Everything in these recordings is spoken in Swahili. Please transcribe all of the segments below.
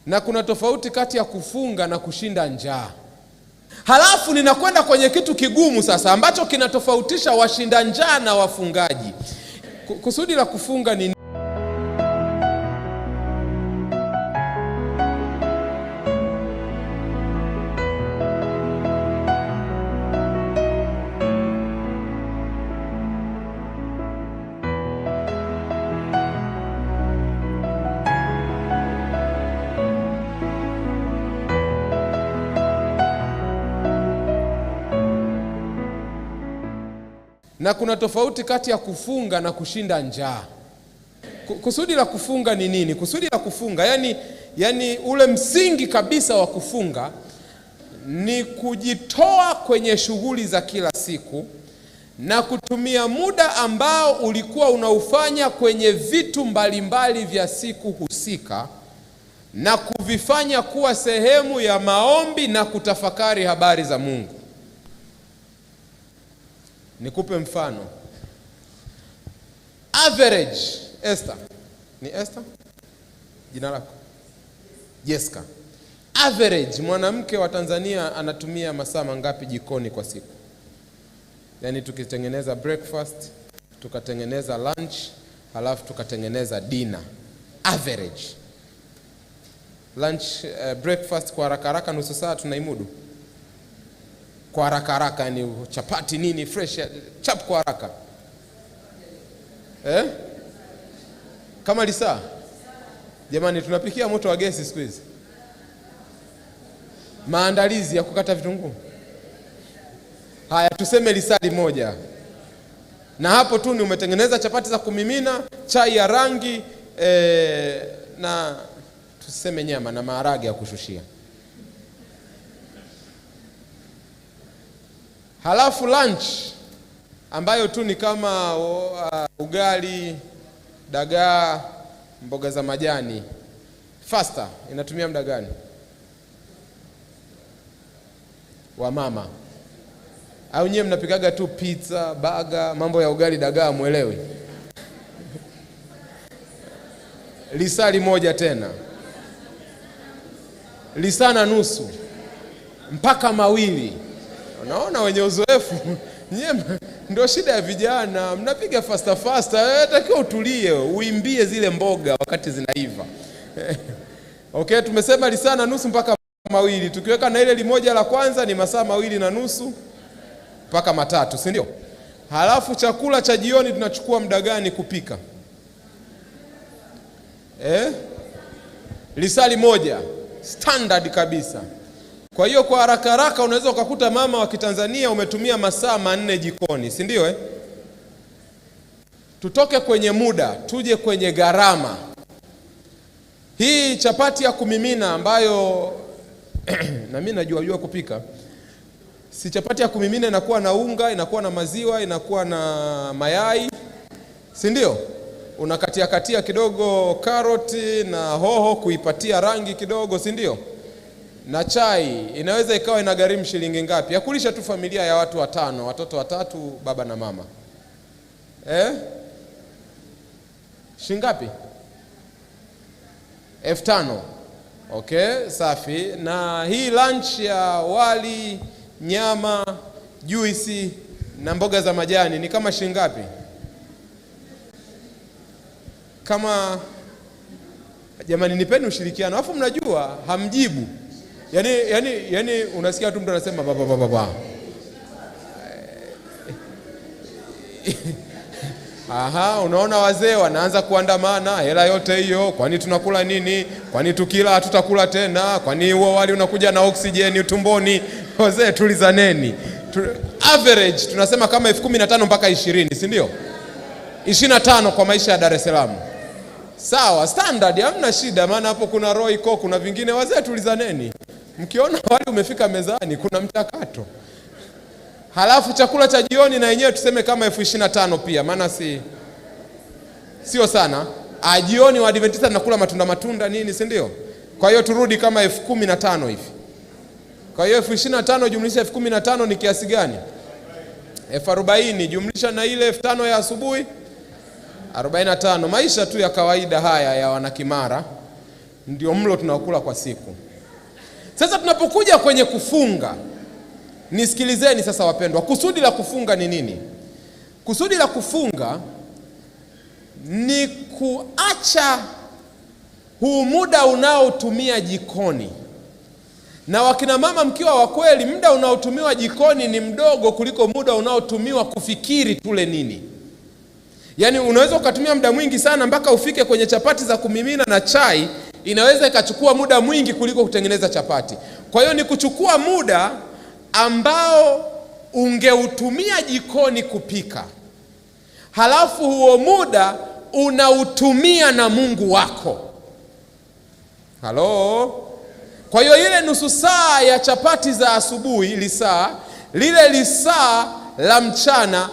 Na kuna tofauti kati ya kufunga na kushinda njaa. Halafu ninakwenda kwenye kitu kigumu sasa ambacho kinatofautisha washinda njaa na wafungaji. Kusudi la kufunga ni na kuna tofauti kati ya kufunga na kushinda njaa. Kusudi la kufunga ni nini? Kusudi la kufunga, yani ule msingi kabisa wa kufunga ni kujitoa kwenye shughuli za kila siku na kutumia muda ambao ulikuwa unaufanya kwenye vitu mbalimbali vya siku husika na kuvifanya kuwa sehemu ya maombi na kutafakari habari za Mungu. Nikupe mfano. Average Esther. Ni Esther? Jina lako? Jessica. Average mwanamke wa Tanzania anatumia masaa mangapi jikoni kwa siku? Yaani tukitengeneza breakfast, tukatengeneza lunch, halafu tukatengeneza dinner. Average. Lunch, breakfast kwa haraka haraka nusu saa tunaimudu. Kwa haraka haraka ni chapati nini fresh chap kwa haraka. Kama lisaa. Jamani, tunapikia moto wa gesi siku hizi. Maandalizi ya kukata vitunguu. Haya, tuseme lisali moja. Na hapo tu ni umetengeneza chapati za kumimina, chai ya rangi, na tuseme nyama na maharage ya kushushia. Halafu lunch ambayo tu ni kama ugali, dagaa, mboga za majani. Faster inatumia muda gani? Wa mama. Au nyewe mnapikaga tu pizza, burger, mambo ya ugali, dagaa muelewi? Lisali moja tena. Lisana nusu mpaka mawili. Unaona wenye uzoefu, nyie ndio shida ya vijana, mnapiga faster, takiwa utulie, uimbie zile mboga wakati zinaiva. Okay, tumesema lisana nusu mpaka mawili. Tukiweka na ile limoja la kwanza ni masaa 2.5 mpaka 3, si ndio? Halafu chakula cha jioni tunachukua muda gani kupika? Lisali moja, standard kabisa. Kwa hiyo kwa haraka haraka unaweza ukakuta mama wa Kitanzania umetumia masaa 4 jikoni, si ndio? Tutoke kwenye muda, tuje kwenye gharama. Hii chapati ya kumimina ambayo na mimi najua kupika. Si chapati ya kumimina inakuwa na unga, inakuwa na maziwa, inakuwa na mayai, si ndio? Unakatia kidogo karoti na hoho kuipatia rangi kidogo, si ndio? Na chai inaweza ikawa inagharimu shilingi ngapi? Ya kulisha tu familia ya watu 5, watoto 3, baba na mama. Shilingi ngapi? 5,000. Okay, safi. Na hii lunch ya wali, nyama, juisi na mboga za majani ni kama shilingi ngapi? Kama jamani, nipeni ushirikiano. Alafu mnajua hamjibu. Yani unasikia tu mtu anasema baba. Aha, unaona wazee wanaanza kuandamana, hela yote hiyo, kwani tunakula nini? Kwani tukila hatutakula tena? Kwani huo wali unakuja na oksijeni tumboni? Wazee tulizaneni. Average tunasema kama 15,000 mpaka 20, si ndio? 25 kwa maisha ya Dar es Salaam. Sawa, standard, hamna shida, maana hapo kuna Royco, kuna vingine. Wazee tulizaneni. Mkiona wali umefika mezani kuna mchakato. Halafu chakula cha jioni na yenyewe tuseme kama 25,000 pia, maana sio sana. Jioni wa Adventista tunakula matunda nini, si ndio? Kwa hiyo turudi kama 15,000 hivi. Kwa hiyo 25,000 jumlisha 15,000 ni kiasi gani? 40,000 jumlisha na ile 5,000 ya asubuhi 45. Maisha tu ya kawaida haya ya Wanakimara. ndio mlo tunaokula kwa siku. Sasa tunapokuja kwenye kufunga, nisikilizeni sasa wapendwa, kusudi la kufunga ni nini? Kusudi la kufunga ni kuacha huu muda unaotumia jikoni. Na wakina mama mkiwa wa kweli, muda unaotumiwa jikoni ni mdogo kuliko muda unaotumiwa kufikiri tule nini. Yaani unaweza ukatumia muda mwingi sana mpaka ufike kwenye chapati za kumimina na chai, inaweza ikachukua muda mwingi kuliko kutengeneza chapati. Kwa hiyo ni kuchukua muda ambao ungeutumia jikoni kupika, halafu huo muda unautumia na Mungu wako. Halo? Kwa hiyo ile nusu saa ya chapati za asubuhi, lile lisaa la mchana,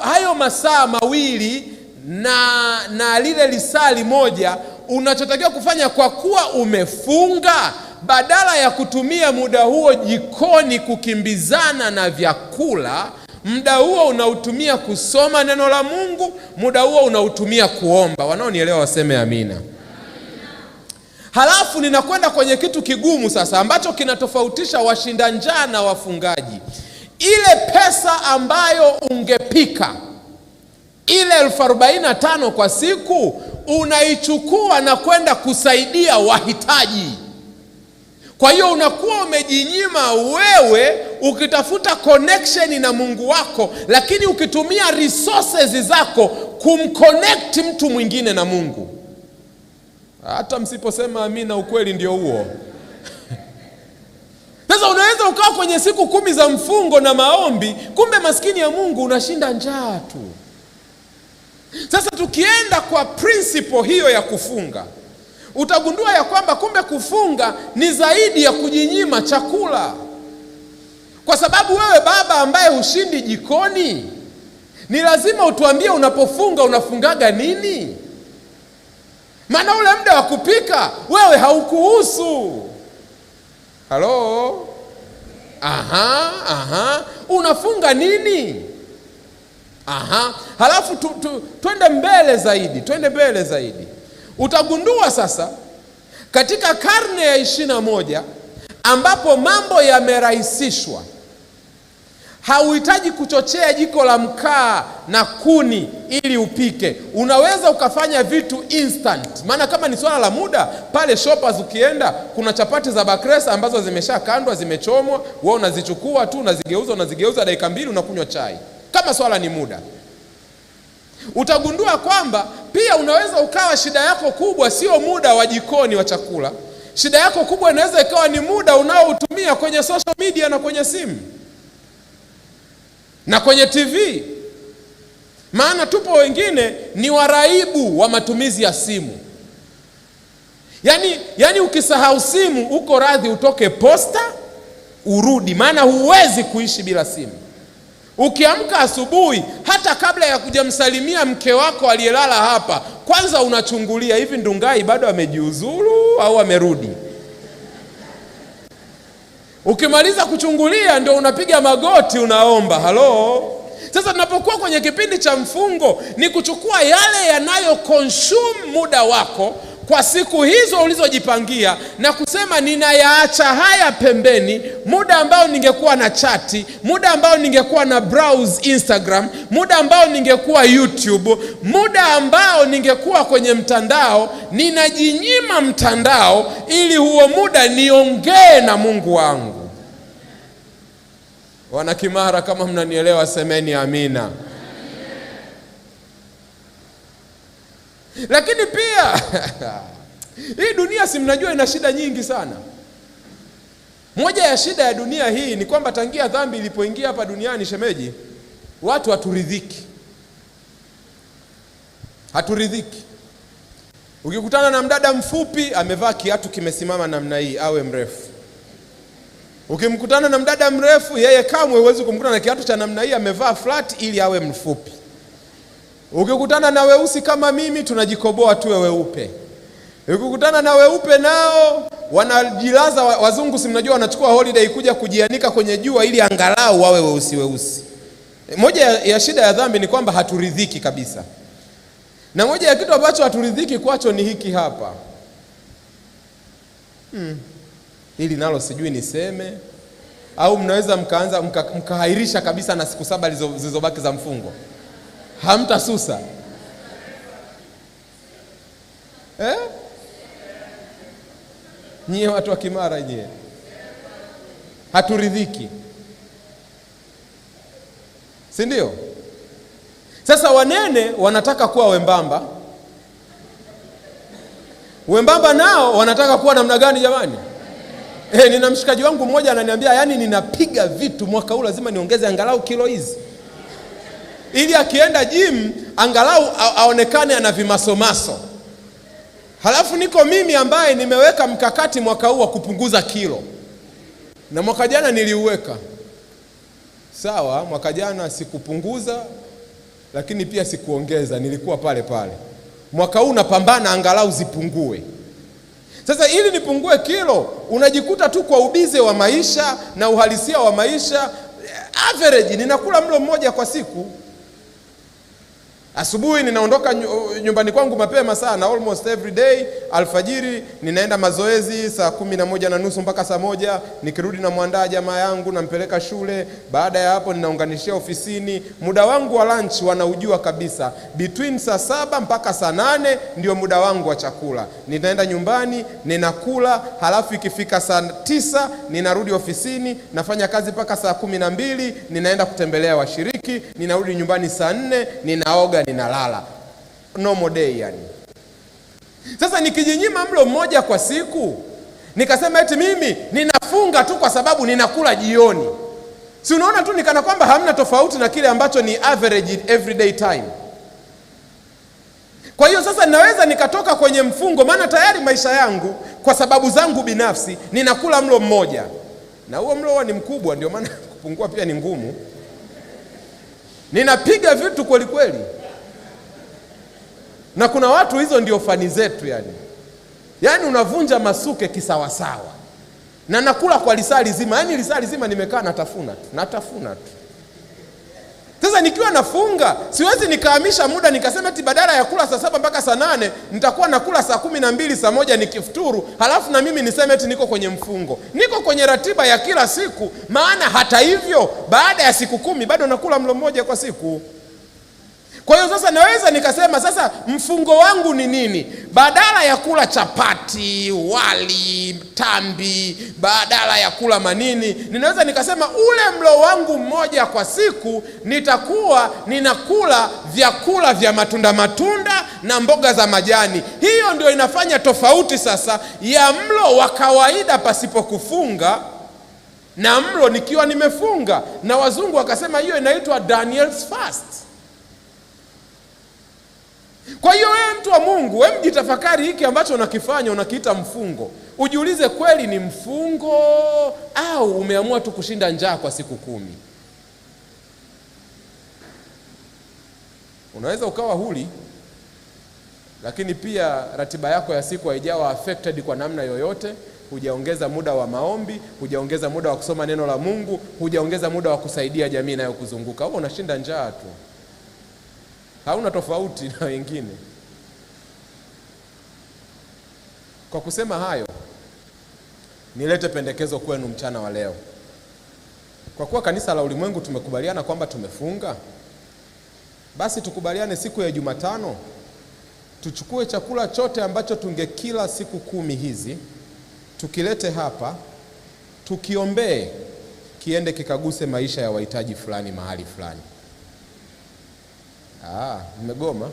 hayo masaa mawili na lile lisaa limoja, unachotakiwa kufanya kwa kuwa umefunga, badala ya kutumia muda huo jikoni kukimbizana na vyakula, muda huo unautumia kusoma neno la Mungu, muda huo unautumia kuomba. Wanaonielewa waseme amina. Halafu ninakwenda kwenye kitu kigumu sasa ambacho kinatofautisha washinda njaa na wafungaji. Ile pesa ambayo ungepika, ile 45 kwa siku, unaichukua na kwenda kusaidia wahitaji. Kwa hiyo unakuwa umejinyima wewe ukitafuta connection na Mungu wako, lakini ukitumia resources zako kumconnect mtu mwingine na Mungu. Hata msiposema amina, ukweli ndio huo. Sasa unaweza ukawa kwenye siku 10 za mfungo na maombi, kumbe maskini ya Mungu unashinda njaa tu. Sasa tukienda kwa principle hiyo ya kufunga, utagundua ya kwamba kumbe kufunga ni zaidi ya kujinyima chakula. Kwa sababu wewe baba ambaye hushindi jikoni, ni lazima utuambie unapofunga unafungaga nini? Maana ule muda wa kupika wewe haukuhusu. Halo? Unafunga nini? Halafu twende mbele zaidi. Utagundua sasa katika karne ya 21 ambapo mambo yamerahisishwa, hauhitaji kuchochea jiko la mkaa na kuni ili upike. Unaweza ukafanya vitu instant. Maana kama ni swala la muda, pale Shoppers ukienda kuna chapati za bakresa ambazo zimeshakandwa, zimechomwa, wewe unazichukua tu, unazigeuza dakika 2, unakunywa chai. Kama swala ni muda. Utagundua kwamba pia unaweza ukawa shida yako kubwa sio muda wa jikoni wa chakula. Shida yako kubwa inaweza ikawa ni muda unaotumia kwenye social media na kwenye simu na kwenye TV. Maana tupo wengine ni waraibu wa matumizi ya simu. Yaani ukisahau simu uko radhi utoke posta urudi, maana huwezi kuishi bila simu. Ukiamka asubuhi, hata kabla ya kujamsalimia mke wako aliyelala hapa, kwanza unachungulia hivi Ndungai bado amejiuzuru au amerudi. Ukimaliza kuchungulia ndio unapiga magoti unaomba. Halo? Sasa tunapokuwa kwenye kipindi cha mfungo, ni kuchukua yale yanayo consume muda wako kwa siku hizo ulizojipangia na kusema ninayaacha haya pembeni, muda ambao ningekuwa na chati, muda ambao ningekuwa na browse Instagram, muda ambao ningekuwa YouTube, muda ambao ningekuwa kwenye mtandao, ninajinyima mtandao ili huo muda niongee na Mungu wangu. Wana Kimara, kama mnanielewa semeni amina. Lakini pia hii dunia si mnajua ina shida nyingi sana. Moja ya shida ya dunia hii ni kwamba tangia dhambi ilipoingia hapa duniani, shemeji, watu haturidhiki. Ukikutana na mdada mfupi amevaa kiatu kimesimama namna hii awe mrefu. Ukimkutana na mdada mrefu, yeye kamwe huwezi kumkutana na kiatu cha namna hii amevaa flat ili awe mfupi. Ukikutana na weusi kama mimi, tunajikoboa tuwe weupe. Ukikutana na weupe nao wanajilaza, wazungu si mnajua wanachukua holiday kuja kujianika kwenye jua ili angalau wawe weusi. Moja ya shida ya dhambi ni kwamba haturidhiki kabisa. Na moja ya kitu ambacho haturidhiki kwacho ni hiki hapa. Hili nalo sijui niseme, au mnaweza mkaanza mkahairisha kabisa na siku 7 zilizobaki za mfungo. Hamtasusa nyie watu wa Kimara nyie, haturidhiki, si ndio? Sasa Wanene wanataka kuwa wembamba, wembamba nao wanataka kuwa namna gani jamani? Nina mshikaji wangu mmoja ananiambia, yani ninapiga vitu mwaka huu lazima niongeze angalau kilo hizi, ili akienda gym angalau aonekane ana vimasomaso. Halafu niko mimi ambaye nimeweka mkakati mwaka huu wa kupunguza kilo, na mwaka jana niliuweka. Sawa, mwaka jana sikupunguza lakini pia sikuongeza, nilikuwa pale pale. Mwaka huu napambana angalau zipungue. Sasa ili nipungue kilo, unajikuta tu kwa ubize wa maisha na uhalisia wa maisha, average ninakula mlo mmoja kwa siku. Asubuhi ninaondoka nyumbani kwangu mapema sana, almost every day. Alfajiri ninaenda mazoezi saa 11:30 mpaka saa 1. Nikirudi na muandaa jamaa yangu nampeleka shule. Baada ya hapo ninaunganishia ofisini. Muda wangu wa lunch wanaujua kabisa, between saa 7 mpaka saa 8 ndio muda wangu wa chakula. Ninaenda nyumbani ninakula, halafu ikifika saa 9 ninarudi ofisini, nafanya kazi mpaka saa 12, ninaenda kutembelea washiriki, ninarudi nyumbani saa 4, ninaoga, ninalala. Normal day yani. Sasa nikijinyima mlo mmoja kwa siku, nikasema eti mimi ninafunga tu kwa sababu ninakula jioni, si unaona tu nikana kwamba hamna tofauti na kile ambacho ni average everyday time. Kwa hiyo sasa ninaweza nikatoka kwenye mfungo, maana tayari maisha yangu kwa sababu zangu binafsi ninakula mlo mmoja, na huo mlo ni mkubwa, ndio maana kupungua pia ni ngumu. Ninapiga vitu kweli kweli. Na kuna watu hizo ndio fani zetu yani. Yaani unavunja masuke kisawasawa. Na nakula kwa lisali zima. Yaani lisali zima nimekaa natafuna tu. Sasa nikiwa nafunga, siwezi nikahamisha muda nikasema eti badala ya kula saa 7 mpaka saa 8 nitakuwa nakula saa 12 saa 1 nikifuturu, halafu na mimi niseme eti niko kwenye mfungo. Niko kwenye ratiba ya kila siku, maana hata hivyo baada ya siku 10 bado nakula mlo mmoja kwa siku. Kwa hiyo sasa naweza nikasema sasa mfungo wangu ni nini? Badala ya kula chapati, wali, tambi, badala ya kula manini, ninaweza nikasema ule mlo wangu mmoja kwa siku nitakuwa ninakula vyakula vya matunda na mboga za majani. Hiyo ndio inafanya tofauti sasa ya mlo wa kawaida pasipo kufunga na mlo nikiwa nimefunga. Na wazungu wakasema hiyo inaitwa Daniel's fast. Kwa hiyo wewe mtu wa Mungu, wewe mjitafakari hiki ambacho unakifanya unakiita mfungo. Ujiulize, kweli ni mfungo au umeamua tu kushinda njaa kwa siku 10? Unaweza ukawa huli, lakini pia ratiba yako ya siku haijawa affected kwa namna yoyote. Hujaongeza muda wa maombi, hujaongeza muda wa kusoma neno la Mungu, hujaongeza muda wa kusaidia jamii inayokuzunguka. Wewe unashinda njaa tu. Hauna tofauti na wengine. Kwa kusema hayo, nilete pendekezo kwenu mchana wa leo. Kwa kuwa kanisa la ulimwengu tumekubaliana kwamba tumefunga, basi tukubaliane siku ya Jumatano tuchukue chakula chote ambacho tungekila siku 10 hizi, tukilete hapa, tukiombee kiende kikaguse maisha ya wahitaji fulani mahali fulani. Mmegoma?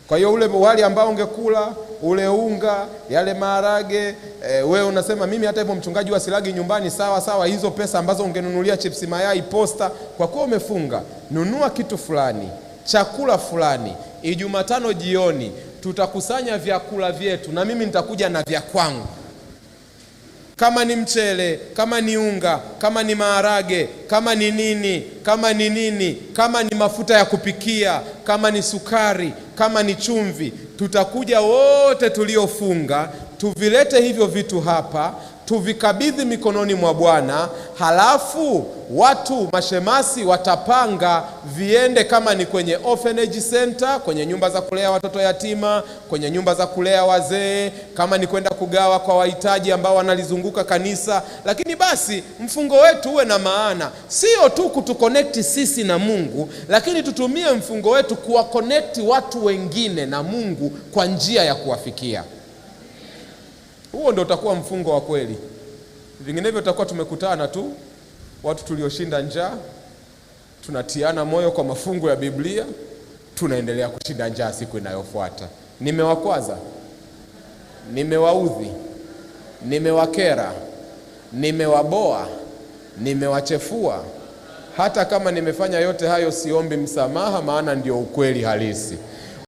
Kwa hiyo ule wali ambao ungekula, ule unga, yale maharage, wewe unasema mimi hata hivyo mchungaji wa silagi nyumbani, sawa, hizo pesa ambazo ungenunulia chipsi, mayai, posta, kwa kuwa umefunga, nunua kitu fulani, chakula fulani. Jumatano jioni tutakusanya vyakula vyetu na mimi nitakuja na vya kwangu. Kama ni mchele, kama ni unga, kama ni maharage, kama ni nini, kama ni mafuta ya kupikia, kama ni sukari, kama ni chumvi, tutakuja wote tuliofunga, tuvilete hivyo vitu hapa, tuvikabidhi mikononi mwa Bwana, halafu watu mashemasi watapanga viende, kama ni kwenye orphanage center, kwenye nyumba za kulea watoto yatima, kwenye nyumba za kulea wazee, kama ni kwenda kugawa kwa wahitaji ambao wanalizunguka kanisa. Lakini basi mfungo wetu uwe na maana, sio tu kutuconnect sisi na Mungu, lakini tutumie mfungo wetu kuwaconnect watu wengine na Mungu kwa njia ya kuwafikia. Huo ndio utakuwa mfungo wa kweli. Vinginevyo tutakuwa tumekutana tu watu tulioshinda njaa, tunatiana moyo kwa mafungu ya Biblia, tunaendelea kushinda njaa siku inayofuata. Nimewakwaza, nimewaudhi, nimewakera, nimewaboa, nimewachefua. Hata kama nimefanya yote hayo, siombi msamaha, maana ndio ukweli halisi.